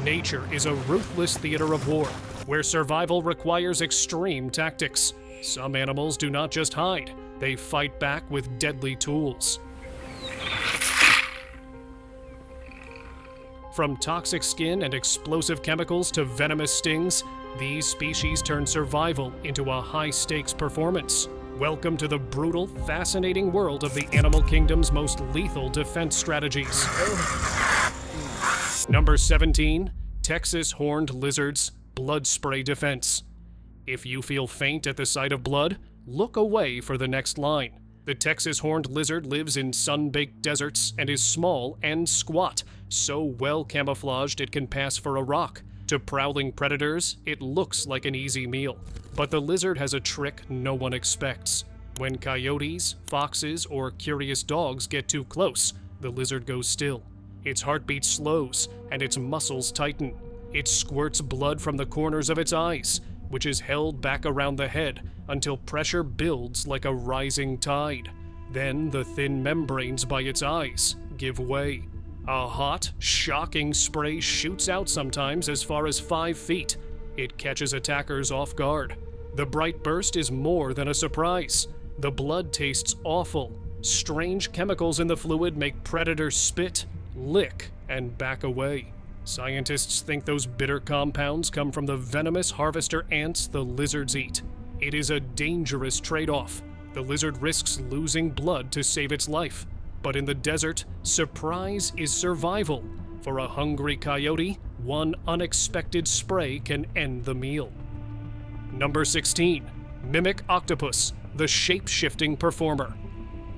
Nature is a ruthless theater of war, where survival requires extreme tactics. Some animals do not just hide, they fight back with deadly tools. From toxic skin and explosive chemicals to venomous stings, these species turn survival into a high-stakes performance. Welcome to the brutal, fascinating world of the animal kingdom's most lethal defense strategies. Number 17, Texas horned lizards, blood spray defense. If you feel faint at the sight of blood, look away for the next line. The Texas horned lizard lives in sun-baked deserts and is small and squat, so well camouflaged it can pass for a rock. To prowling predators, it looks like an easy meal. But the lizard has a trick no one expects. When coyotes, foxes, or curious dogs get too close, the lizard goes still. Its heartbeat slows, and its muscles tighten. It squirts blood from the corners of its eyes, which is held back around the head until pressure builds like a rising tide. Then the thin membranes by its eyes give way. A hot, shocking spray shoots out sometimes as far as 5 feet. It catches attackers off guard. The bright burst is more than a surprise. The blood tastes awful. Strange chemicals in the fluid make predators spit, lick, and back away. Scientists think those bitter compounds come from the venomous harvester ants the lizards eat. It is a dangerous trade-off. The lizard risks losing blood to save its life. But in the desert, surprise is survival. For a hungry coyote, one unexpected spray can end the meal. Number 16, mimic octopus, the shape-shifting performer.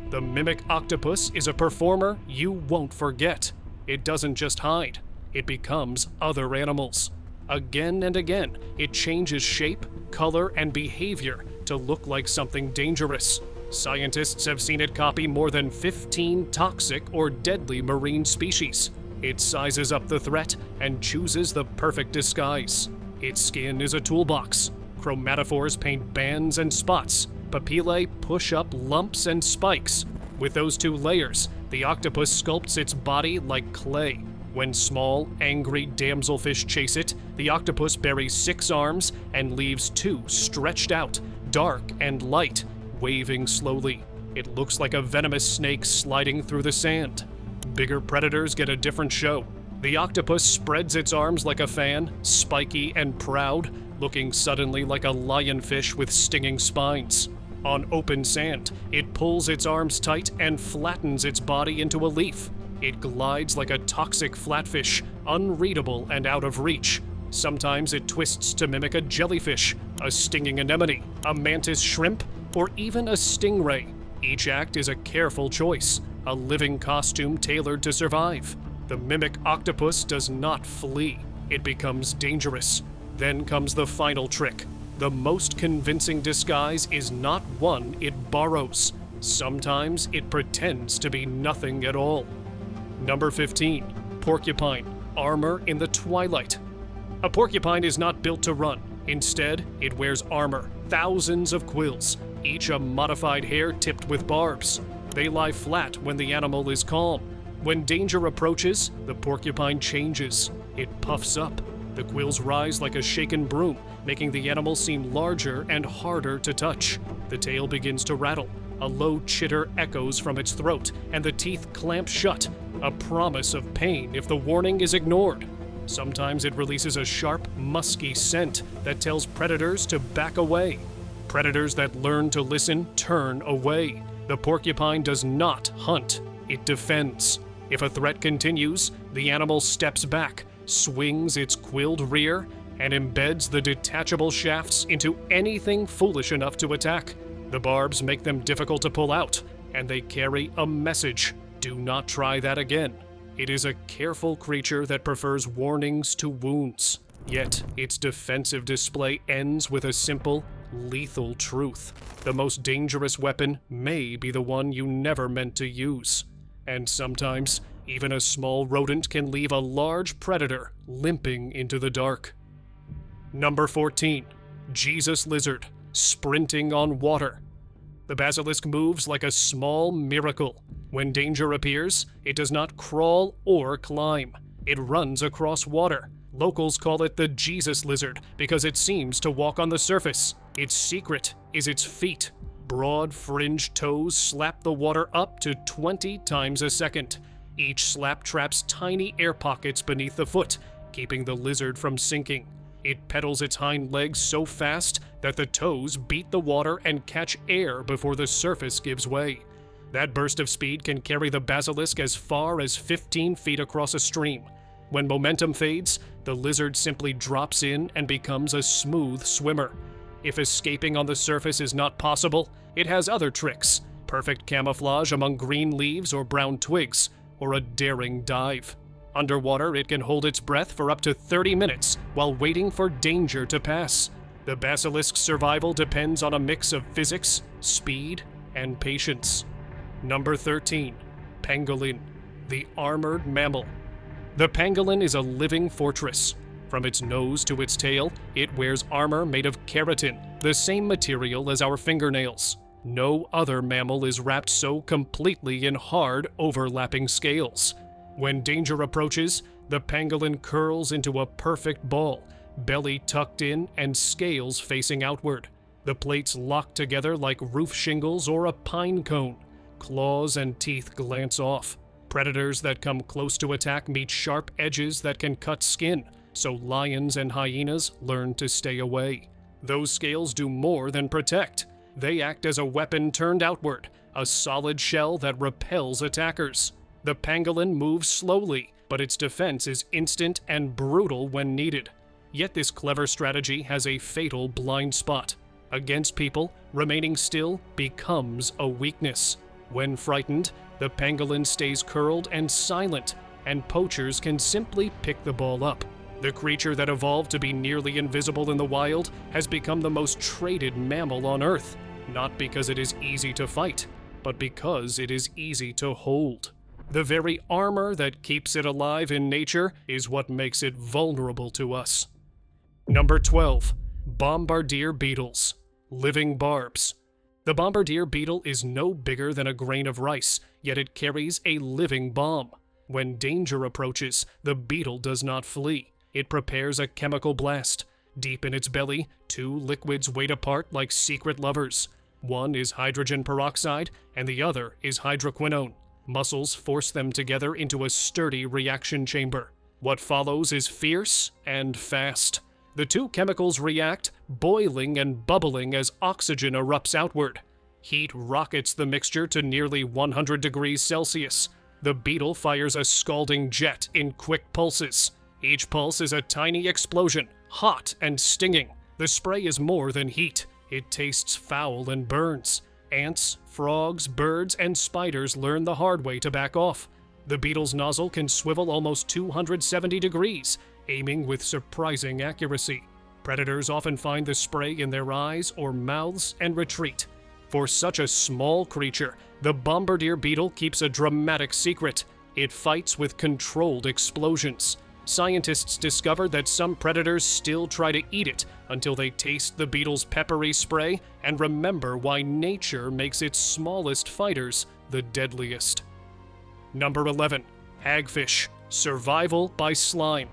The mimic octopus is a performer you won't forget. It doesn't just hide, it becomes other animals. Again and again, it changes shape, color, and behavior to look like something dangerous. Scientists have seen it copy more than 15 toxic or deadly marine species. It sizes up the threat and chooses the perfect disguise. Its skin is a toolbox. Chromatophores paint bands and spots. Papillae push up lumps and spikes. With those 2 layers, the octopus sculpts its body like clay. When small, angry damselfish chase it, the octopus buries 6 arms and leaves 2 stretched out, dark and light, waving slowly. It looks like a venomous snake sliding through the sand. Bigger predators get a different show. The octopus spreads its arms like a fan, spiky and proud, looking suddenly like a lionfish with stinging spines. On open sand, it pulls its arms tight and flattens its body into a leaf. It glides like a toxic flatfish, unreadable and out of reach. Sometimes it twists to mimic a jellyfish, a stinging anemone, a mantis shrimp, or even a stingray. Each act is a careful choice, a living costume tailored to survive. The mimic octopus does not flee. It becomes dangerous. Then comes the final trick. The most convincing disguise is not one it borrows. Sometimes it pretends to be nothing at all. Number 15, porcupine, armor in the twilight. A porcupine is not built to run. Instead, it wears armor, thousands of quills, each a modified hair tipped with barbs. They lie flat when the animal is calm. When danger approaches, the porcupine changes. It puffs up. The quills rise like a shaken broom, making the animal seem larger and harder to touch. The tail begins to rattle. A low chitter echoes from its throat, and the teeth clamp shut, a promise of pain if the warning is ignored. Sometimes it releases a sharp, musky scent that tells predators to back away. Predators that learn to listen turn away. The porcupine does not hunt, it defends. If a threat continues, the animal steps back, swings its quilled rear, and embeds the detachable shafts into anything foolish enough to attack. The barbs make them difficult to pull out, and they carry a message. Do not try that again. It is a careful creature that prefers warnings to wounds. Yet, its defensive display ends with a simple, lethal truth. The most dangerous weapon may be the one you never meant to use. And sometimes, even a small rodent can leave a large predator limping into the dark. Number 14, Jesus lizard, sprinting on water. The basilisk moves like a small miracle. When danger appears, it does not crawl or climb. It runs across water, Locals call it the Jesus lizard because it seems to walk on the surface. Its secret is its feet. Broad, fringed toes slap the water up to 20 times a second. Each slap traps tiny air pockets beneath the foot, keeping the lizard from sinking. It pedals its hind legs so fast that the toes beat the water and catch air before the surface gives way. That burst of speed can carry the basilisk as far as 15 feet across a stream. When momentum fades, the lizard simply drops in and becomes a smooth swimmer. If escaping on the surface is not possible, it has other tricks: perfect camouflage among green leaves or brown twigs, or a daring dive. Underwater, it can hold its breath for up to 30 minutes while waiting for danger to pass. The basilisk's survival depends on a mix of physics, speed, and patience. Number 13. Pangolin, the armored mammal. The pangolin is a living fortress. From its nose to its tail, it wears armor made of keratin, the same material as our fingernails. No other mammal is wrapped so completely in hard, overlapping scales. When danger approaches, the pangolin curls into a perfect ball, belly tucked in and scales facing outward. The plates lock together like roof shingles or a pine cone. Claws and teeth glance off. Predators that come close to attack meet sharp edges that can cut skin, so lions and hyenas learn to stay away. Those scales do more than protect. They act as a weapon turned outward, a solid shell that repels attackers. The pangolin moves slowly, but its defense is instant and brutal when needed. Yet this clever strategy has a fatal blind spot. Against people, remaining still becomes a weakness. When frightened, the pangolin stays curled and silent, and poachers can simply pick the ball up. The creature that evolved to be nearly invisible in the wild has become the most traded mammal on Earth, not because it is easy to fight, but because it is easy to hold. The very armor that keeps it alive in nature is what makes it vulnerable to us. Number 12. Bombardier beetles, living barbs. The bombardier beetle is no bigger than a grain of rice, yet it carries a living bomb. When danger approaches, the beetle does not flee. It prepares a chemical blast. Deep in its belly, two liquids wait apart like secret lovers. One is hydrogen peroxide, and the other is hydroquinone. Muscles force them together into a sturdy reaction chamber. What follows is fierce and fast. The two chemicals react, boiling and bubbling as oxygen erupts outward. Heat rockets the mixture to nearly 100 degrees Celsius. The beetle fires a scalding jet in quick pulses. Each pulse is a tiny explosion, hot and stinging. The spray is more than heat. It tastes foul and burns. Ants, frogs, birds, and spiders learn the hard way to back off. The beetle's nozzle can swivel almost 270 degrees, aiming with surprising accuracy. Predators often find the spray in their eyes or mouths and retreat. For such a small creature, the bombardier beetle keeps a dramatic secret. It fights with controlled explosions. Scientists discovered that some predators still try to eat it until they taste the beetle's peppery spray and remember why nature makes its smallest fighters the deadliest. Number 11. Hagfish, survival by slime.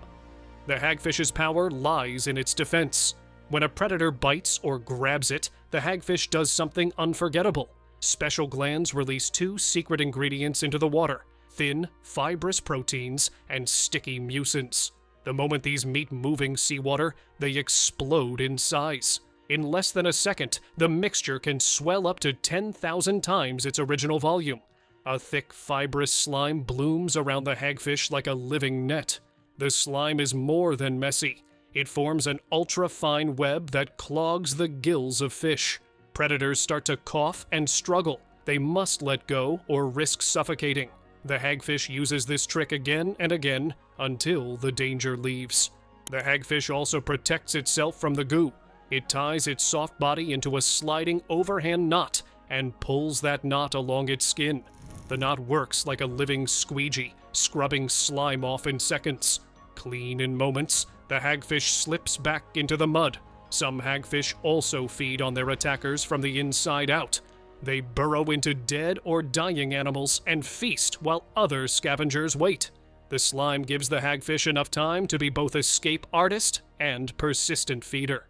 The hagfish's power lies in its defense. When a predator bites or grabs it, the hagfish does something unforgettable. Special glands release two secret ingredients into the water: thin, fibrous proteins and sticky mucins. The moment these meet moving seawater, they explode in size. In less than a second, the mixture can swell up to 10,000 times its original volume. A thick, fibrous slime blooms around the hagfish like a living net. The slime is more than messy. It forms an ultra-fine web that clogs the gills of fish. Predators start to cough and struggle. They must let go or risk suffocating. The hagfish uses this trick again and again until the danger leaves. The hagfish also protects itself from the goo. It ties its soft body into a sliding overhand knot and pulls that knot along its skin. The knot works like a living squeegee, scrubbing slime off in seconds. Clean in moments, the hagfish slips back into the mud. Some hagfish also feed on their attackers from the inside out. They burrow into dead or dying animals and feast while other scavengers wait. The slime gives the hagfish enough time to be both escape artist and persistent feeder.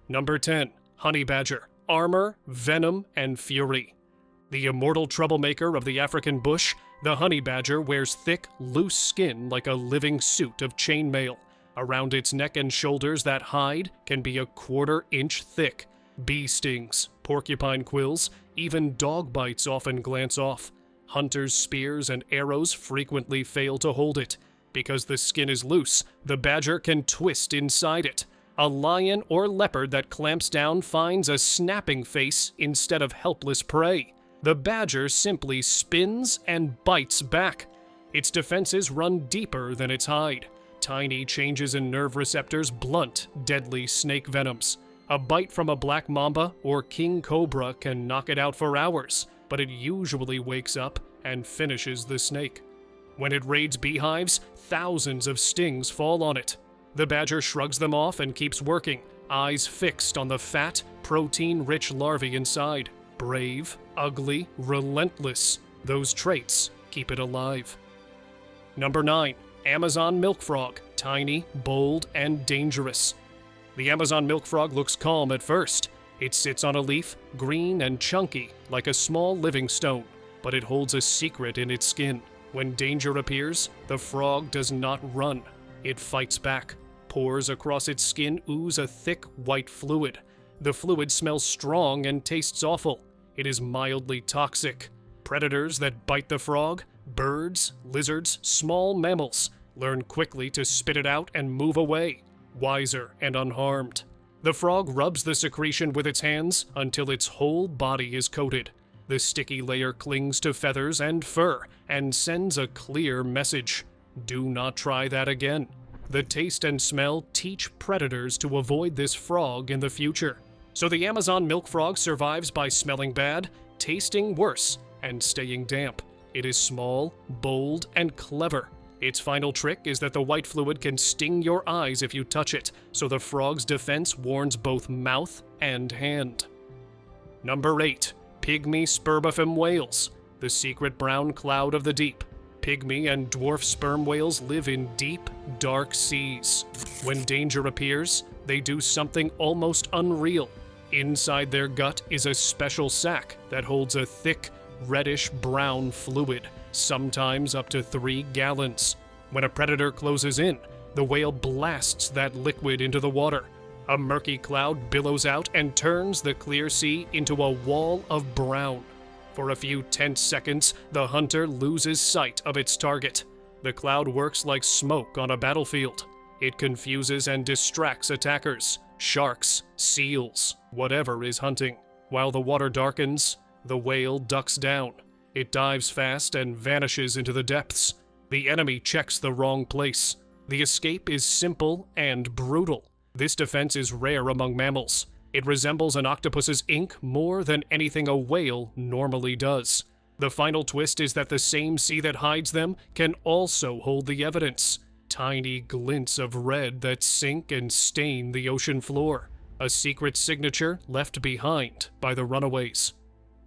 Number 10. Honey badger. Armor, venom, and fury. The immortal troublemaker of the African bush, the honey badger wears thick, loose skin like a living suit of chainmail. Around its neck and shoulders, that hide can be a quarter-inch thick. Bee stings, porcupine quills, even dog bites often glance off. Hunters' spears and arrows frequently fail to hold it. Because the skin is loose, the badger can twist inside it. A lion or leopard that clamps down finds a snapping face instead of helpless prey. The badger simply spins and bites back. Its defenses run deeper than its hide. Tiny changes in nerve receptors blunt deadly snake venoms. A bite from a black mamba or king cobra can knock it out for hours, but it usually wakes up and finishes the snake. When it raids beehives, thousands of stings fall on it. The badger shrugs them off and keeps working, eyes fixed on the fat, protein-rich larvae inside. Brave, ugly, relentless. Those traits keep it alive. Number 9. Amazon milk frog. Tiny, bold, and dangerous. The Amazon milk frog looks calm at first. It sits on a leaf, green and chunky, like a small living stone, but it holds a secret in its skin. When danger appears, the frog does not run. It fights back. Pores across its skin ooze a thick white fluid. The fluid smells strong and tastes awful. It is mildly toxic. Predators that bite the frog, birds, lizards, small mammals, learn quickly to spit it out and move away, wiser and unharmed. The frog rubs the secretion with its hands until its whole body is coated. The sticky layer clings to feathers and fur and sends a clear message. Do not try that again. The taste and smell teach predators to avoid this frog in the future. So the Amazon milk frog survives by smelling bad, tasting worse, and staying damp. It is small, bold, and clever. Its final trick is that the white fluid can sting your eyes if you touch it, so the frog's defense warns both mouth and hand. Number 8. Pygmy spermifem whales, the secret brown cloud of the deep. Pygmy and dwarf sperm whales live in deep, dark seas. When danger appears, they do something almost unreal. Inside their gut is a special sac that holds a thick, reddish-brown fluid, sometimes up to 3 gallons. When a predator closes in, the whale blasts that liquid into the water. A murky cloud billows out and turns the clear sea into a wall of brown. For a few tense seconds, the hunter loses sight of its target. The cloud works like smoke on a battlefield. It confuses and distracts attackers, sharks, seals, whatever is hunting. While the water darkens, the whale ducks down. It dives fast and vanishes into the depths. The enemy checks the wrong place. The escape is simple and brutal. This defense is rare among mammals. It resembles an octopus's ink more than anything a whale normally does. The final twist is that the same sea that hides them can also hold the evidence. Tiny glints of red that sink and stain the ocean floor. A secret signature left behind by the runaways.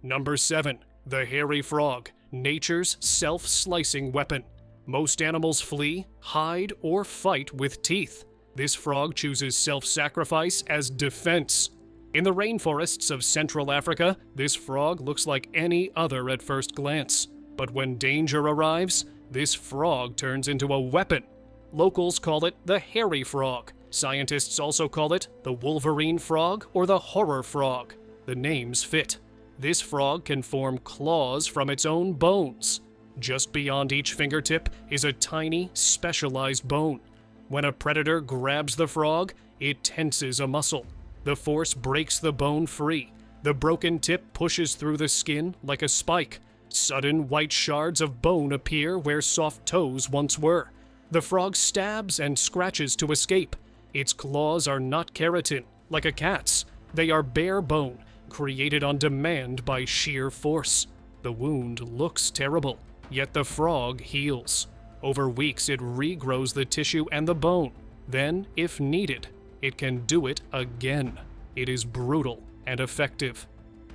Number 7. The hairy frog, nature's self-slicing weapon. Most animals flee, hide, or fight with teeth. This frog chooses self-sacrifice as defense. In the rainforests of Central Africa, this frog looks like any other at first glance. But when danger arrives, this frog turns into a weapon. Locals call it the hairy frog. Scientists also call it the Wolverine frog or the horror frog. The names fit. This frog can form claws from its own bones. Just beyond each fingertip is a tiny, specialized bone. When a predator grabs the frog, it tenses a muscle. The force breaks the bone free. The broken tip pushes through the skin like a spike. Sudden white shards of bone appear where soft toes once were. The frog stabs and scratches to escape. Its claws are not keratin, like a cat's. They are bare bone, created on demand by sheer force. The wound looks terrible, yet the frog heals. Over weeks, it regrows the tissue and the bone. Then, if needed, it can do it again. It is brutal and effective.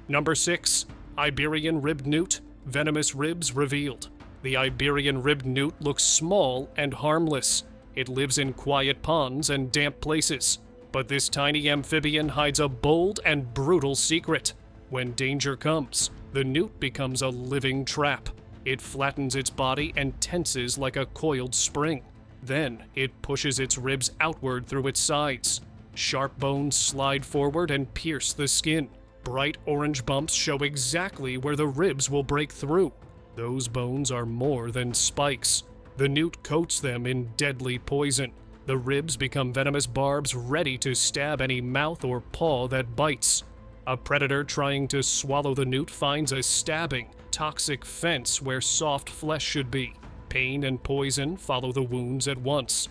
Number 6. Iberian ribbed newt, venomous ribs revealed. The Iberian ribbed newt looks small and harmless. It lives in quiet ponds and damp places. But this tiny amphibian hides a bold and brutal secret. When danger comes, the newt becomes a living trap. It flattens its body and tenses like a coiled spring. Then it pushes its ribs outward through its sides. Sharp bones slide forward and pierce the skin. Bright orange bumps show exactly where the ribs will break through. Those bones are more than spikes. The newt coats them in deadly poison. The ribs become venomous barbs ready to stab any mouth or paw that bites. A predator trying to swallow the newt finds a stabbing, toxic fence where soft flesh should be. Pain and poison follow the wounds at once.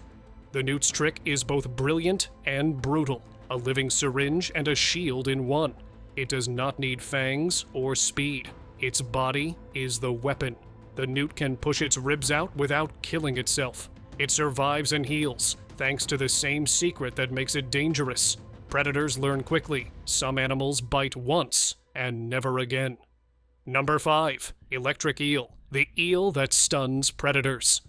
The newt's trick is both brilliant and brutal, a living syringe and a shield in one. It does not need fangs or speed. Its body is the weapon. The newt can push its ribs out without killing itself. It survives and heals, thanks to the same secret that makes it dangerous. Predators learn quickly. Some animals bite once and never again. Number 5. Electric eel. The eel that stuns predators.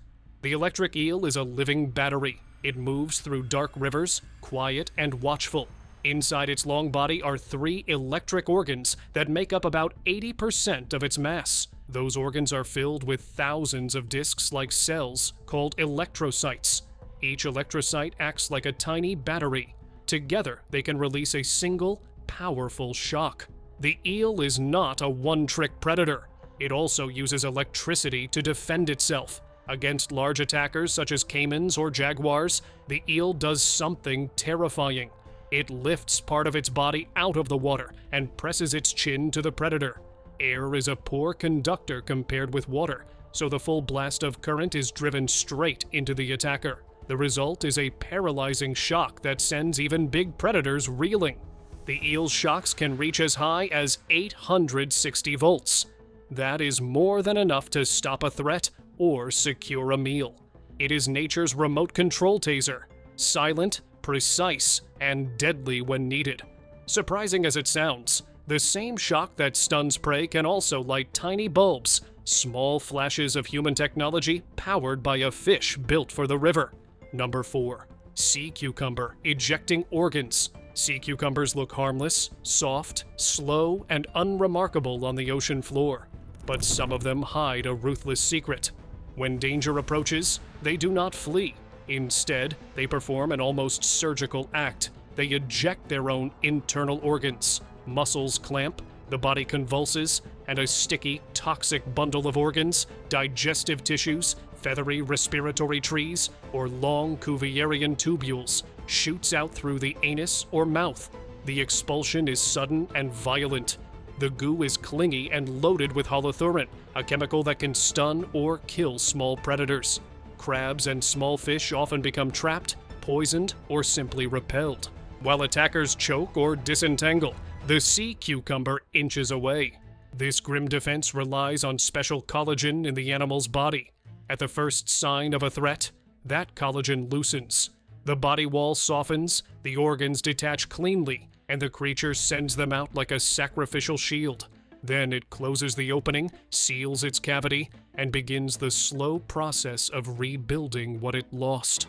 The electric eel is a living battery. It moves through dark rivers, quiet and watchful. Inside its long body are 3 electric organs that make up about 80% of its mass. Those organs are filled with thousands of discs-like cells called electrocytes. Each electrocyte acts like a tiny battery. Together, they can release a single, powerful shock. The eel is not a one-trick predator. It also uses electricity to defend itself. Against large attackers such as caimans or jaguars, the eel does something terrifying. It lifts part of its body out of the water and presses its chin to the predator. Air is a poor conductor compared with water, so the full blast of current is driven straight into the attacker. The result is a paralyzing shock that sends even big predators reeling. The eel's shocks can reach as high as 860 volts. That is more than enough to stop a threat or secure a meal. It is nature's remote control taser, silent, precise, and deadly when needed. Surprising as it sounds, the same shock that stuns prey can also light tiny bulbs, small flashes of human technology powered by a fish built for the river. Number 4. Sea cucumber ejecting organs. Sea cucumbers look harmless, soft, slow, and unremarkable on the ocean floor. But some of them hide a ruthless secret. When danger approaches, they do not flee. Instead, they perform an almost surgical act. They eject their own internal organs. Muscles clamp, the body convulses, and a sticky, toxic bundle of organs, digestive tissues, feathery respiratory trees, or long Cuvierian tubules shoots out through the anus or mouth. The expulsion is sudden and violent. The goo is clingy and loaded with holothurine, a chemical that can stun or kill small predators. Crabs and small fish often become trapped, poisoned, or simply repelled. While attackers choke or disentangle, the sea cucumber inches away. This grim defense relies on special collagen in the animal's body. At the first sign of a threat, that collagen loosens. The body wall softens, the organs detach cleanly, and the creature sends them out like a sacrificial shield. Then it closes the opening, seals its cavity, and begins the slow process of rebuilding what it lost.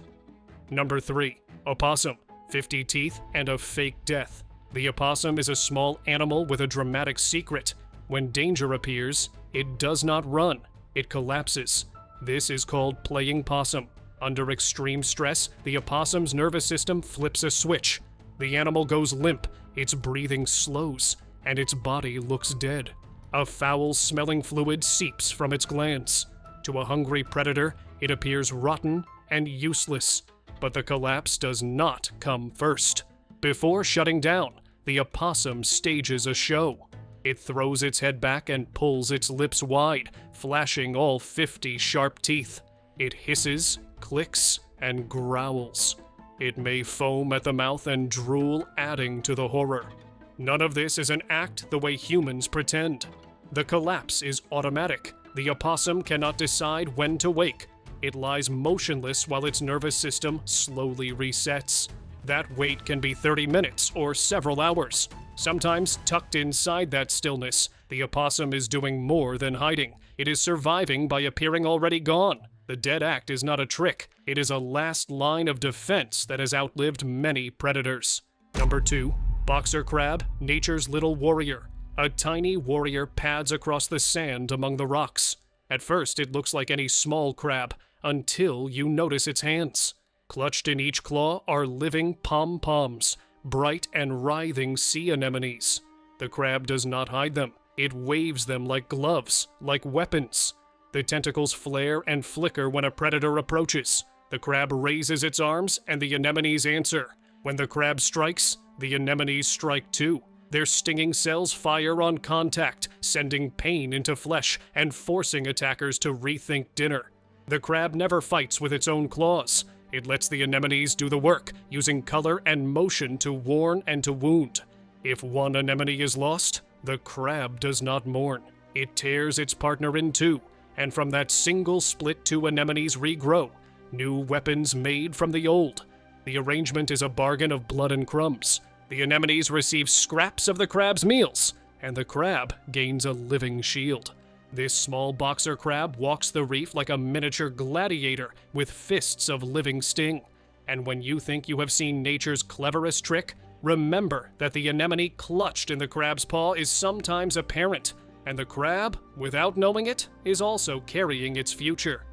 Number 3. Opossum. 50 teeth and a fake death. The opossum is a small animal with a dramatic secret. When danger appears, it does not run, it collapses. This is called playing possum. Under extreme stress, the opossum's nervous system flips a switch. The animal goes limp, its breathing slows, and its body looks dead. A foul-smelling fluid seeps from its glands. To a hungry predator, it appears rotten and useless. But the collapse does not come first. Before shutting down, the opossum stages a show. It throws its head back and pulls its lips wide, flashing all 50 sharp teeth. It hisses, clicks, and growls. It may foam at the mouth and drool, adding to the horror. None of this is an act the way humans pretend. The collapse is automatic. The opossum cannot decide when to wake. It lies motionless while its nervous system slowly resets. That wait can be 30 minutes or several hours. Sometimes tucked inside that stillness, the opossum is doing more than hiding. It is surviving by appearing already gone. The dead act is not a trick. It is a last line of defense that has outlived many predators. Number 2. Boxer crab, nature's little warrior. A tiny warrior pads across the sand among the rocks. At first, it looks like any small crab, until you notice its hands. Clutched in each claw are living pom-poms, bright and writhing sea anemones. The crab does not hide them. It waves them like gloves, like weapons. The tentacles flare and flicker when a predator approaches. The crab raises its arms, and the anemones answer. When the crab strikes, the anemones strike too. Their stinging cells fire on contact, sending pain into flesh and forcing attackers to rethink dinner. The crab never fights with its own claws. It lets the anemones do the work, using color and motion to warn and to wound. If one anemone is lost, the crab does not mourn. It tears its partner in two, and from that single split, two anemones regrow, new weapons made from the old. The arrangement is a bargain of blood and crumbs. The anemones receive scraps of the crab's meals, and the crab gains a living shield. This small boxer crab walks the reef like a miniature gladiator with fists of living sting. And when you think you have seen nature's cleverest trick, remember that the anemone clutched in the crab's paw is sometimes a parent, and the crab, without knowing it, is also carrying its future.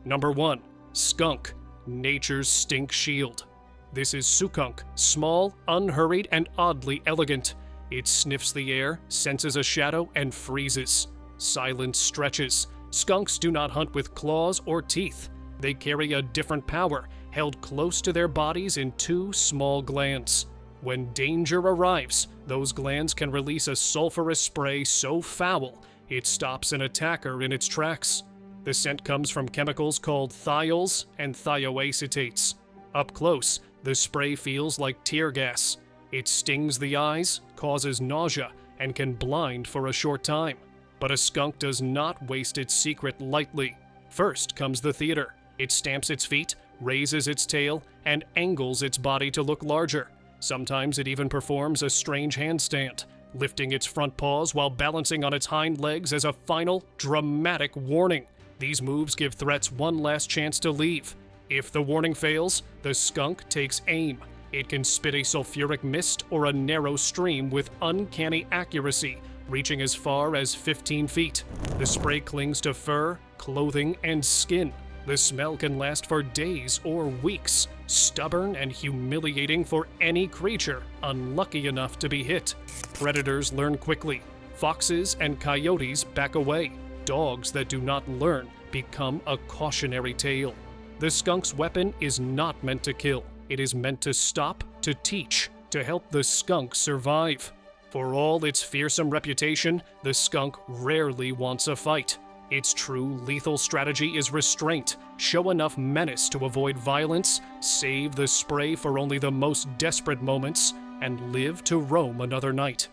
Number 1. Skunk, nature's stink shield. This is sukunk, small, unhurried, and oddly elegant. It sniffs the air, senses a shadow, and freezes. Silence stretches. Skunks do not hunt with claws or teeth. They carry a different power, held close to their bodies in two small glands. When danger arrives, those glands can release a sulfurous spray so foul, it stops an attacker in its tracks. The scent comes from chemicals called thiols and thioacetates. Up close, the spray feels like tear gas. It stings the eyes, causes nausea, and can blind for a short time. But a skunk does not waste its secret lightly. First comes the theater. It stamps its feet, raises its tail, and angles its body to look larger. Sometimes it even performs a strange handstand, lifting its front paws while balancing on its hind legs as a final, dramatic warning. These moves give threats one last chance to leave. If the warning fails, the skunk takes aim. It can spit a sulfuric mist or a narrow stream with uncanny accuracy, reaching as far as 15 feet. The spray clings to fur, clothing, and skin. The smell can last for days or weeks, stubborn and humiliating for any creature unlucky enough to be hit. Predators learn quickly. Foxes and coyotes back away. Dogs that do not learn become a cautionary tale. The skunk's weapon is not meant to kill. It is meant to stop, to teach, to help the skunk survive. For all its fearsome reputation, the skunk rarely wants a fight. Its true lethal strategy is restraint, show enough menace to avoid violence, save the spray for only the most desperate moments, and live to roam another night.